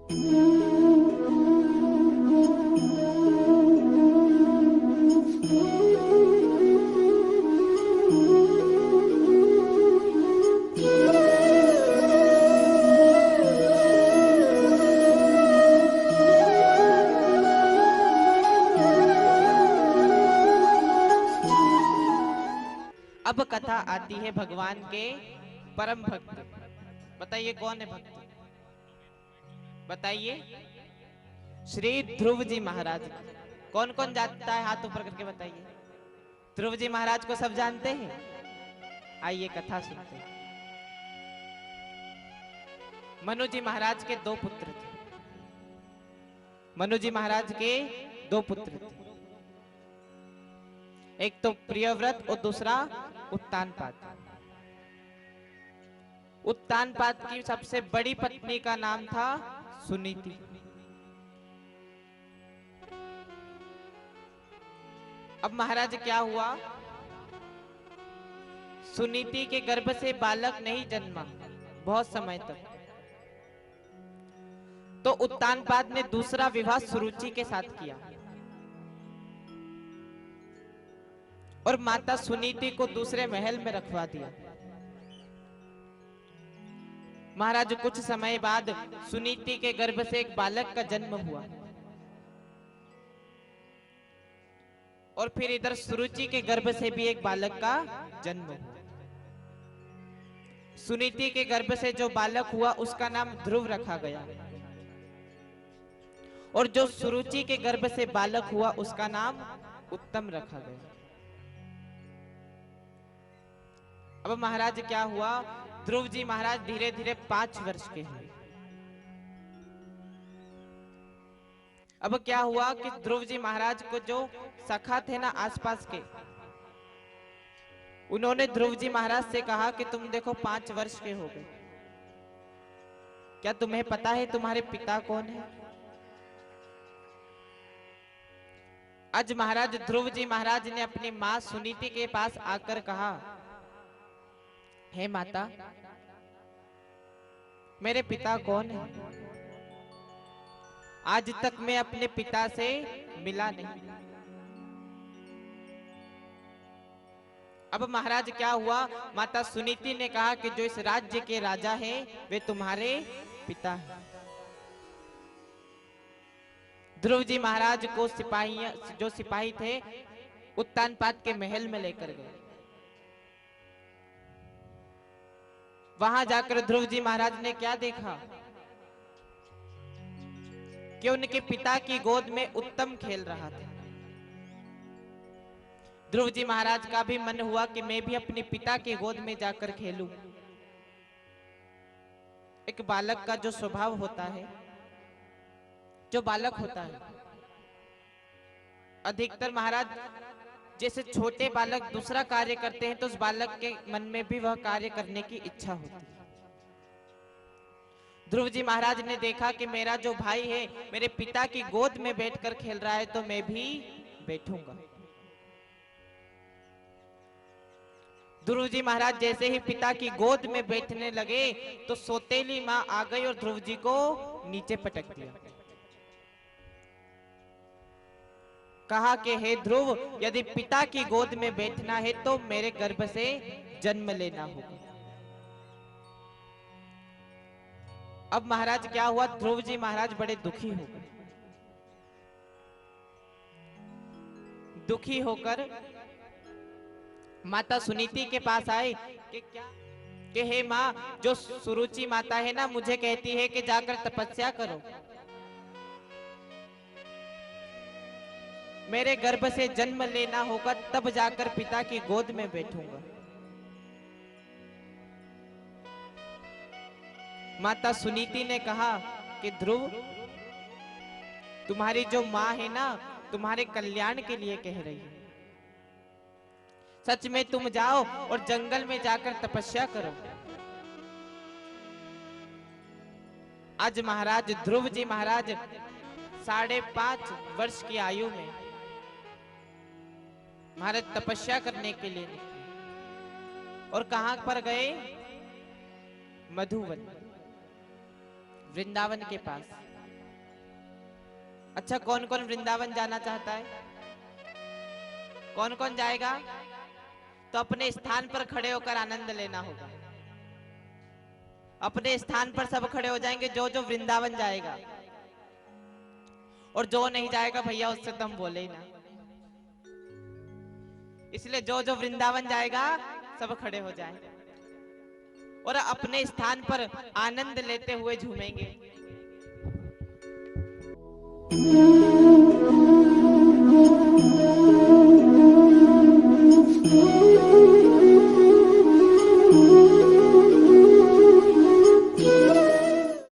अब कथा आती है भगवान के परम भक्त। बताइए कौन है भक्त? बताइए। श्री ध्रुव जी महाराज। कौन कौन जानता है? हाथ ऊपर करके बताइए। ध्रुव जी महाराज को सब जानते हैं? आइए कथा सुनते हैं। मनु जी महाराज के दो पुत्र थे। मनु जी महाराज के दो पुत्र थे। एक तो प्रियव्रत और दूसरा उत्तानपाद। उत्तानपाद की सबसे बड़ी पत्नी का नाम था सुनीति। अब महाराज क्या हुआ? सुनीति के गर्भ से बालक नहीं जन्मा बहुत समय तक। तो उत्तानपाद ने दूसरा विवाह सुरुचि के साथ किया और माता सुनीति को दूसरे महल में रखवा दिया। महाराज कुछ समय बाद सुनीति के गर्भ से एक बालक का जन्म हुआ और फिर इधर सुरुचि के गर्भ से भी एक बालक का जन्म हुआ। सुनीति के गर्भ से जो बालक हुआ उसका नाम ध्रुव रखा गया और जो सुरुचि के गर्भ से बालक हुआ उसका नाम उत्तम रखा गया। अब महाराज क्या हुआ? ध्रुव जी महाराज धीरे धीरे 5 वर्ष के हुए। अब क्या हुआ कि ध्रुव जी महाराज को जो सखा थे ना आसपास के, उन्होंने ध्रुव जी महाराज से कहा कि तुम देखो 5 वर्ष के हो गए, क्या तुम्हें पता है तुम्हारे पिता कौन है? आज महाराज ध्रुव जी महाराज ने अपनी मां सुनीति के पास आकर कहा, हे माता, मेरे पिता कौन है? आज तक मैं अपने पिता से मिला नहीं। अब महाराज क्या हुआ? माता सुनीति ने कहा कि जो इस राज्य के राजा हैं वे तुम्हारे पिता हैं। ध्रुव जी महाराज को जो सिपाही थे उत्तानपाद के महल में लेकर गए। वहां जाकर ध्रुव जी महाराज ने क्या देखा कि उनके पिता की गोद में उत्तम खेल रहा था। ध्रुव जी महाराज का भी मन हुआ कि मैं भी अपने पिता के गोद में जाकर खेलूं। एक बालक का जो स्वभाव होता है, जो बालक होता है, अधिकतर महाराज जैसे छोटे बालक दूसरा कार्य करते हैं तो उस बालक के मन में भी वह कार्य करने की इच्छा होती है। ध्रुव जी महाराज ने देखा कि मेरा जो भाई है मेरे पिता की गोद में बैठकर खेल रहा है तो मैं भी बैठूंगा। ध्रुव जी महाराज जैसे ही पिता की गोद में बैठने लगे तो सौतेली मां आ गई और ध्रुव जी को नीचे पटक दिया। कहा कि हे ध्रुव, यदि पिता की गोद में बैठना है तो मेरे गर्भ से जन्म लेना होगा। अब महाराज क्या हुआ? ध्रुव जी महाराज बड़े दुखी हो गए। दुखी होकर माता सुनीति के पास आए कि हे माँ, जो सुरुचि माता है ना मुझे कहती है कि जाकर तपस्या करो, मेरे गर्भ से जन्म लेना होगा तब जाकर पिता की गोद में बैठूंगा। माता सुनीति ने कहा कि ध्रुव, तुम्हारी जो माँ है ना तुम्हारे कल्याण के लिए कह रही है। सच में तुम जाओ और जंगल में जाकर तपस्या करो। आज महाराज ध्रुव जी महाराज 5.5 वर्ष की आयु में महाराज तपस्या करने के लिए निकले और कहां पर गए? मधुवन, वृंदावन के पास। अच्छा, कौन कौन वृंदावन जाना चाहता है? कौन कौन जाएगा? तो अपने स्थान पर खड़े होकर आनंद लेना होगा। अपने स्थान पर सब खड़े हो जाएंगे जो जो वृंदावन जाएगा, और जो नहीं जाएगा भैया उससे तो हम बोले ही ना। इसलिए जो जो वृंदावन जाएगा सब खड़े हो जाए और अपने स्थान पर आनंद लेते हुए झूमेंगे।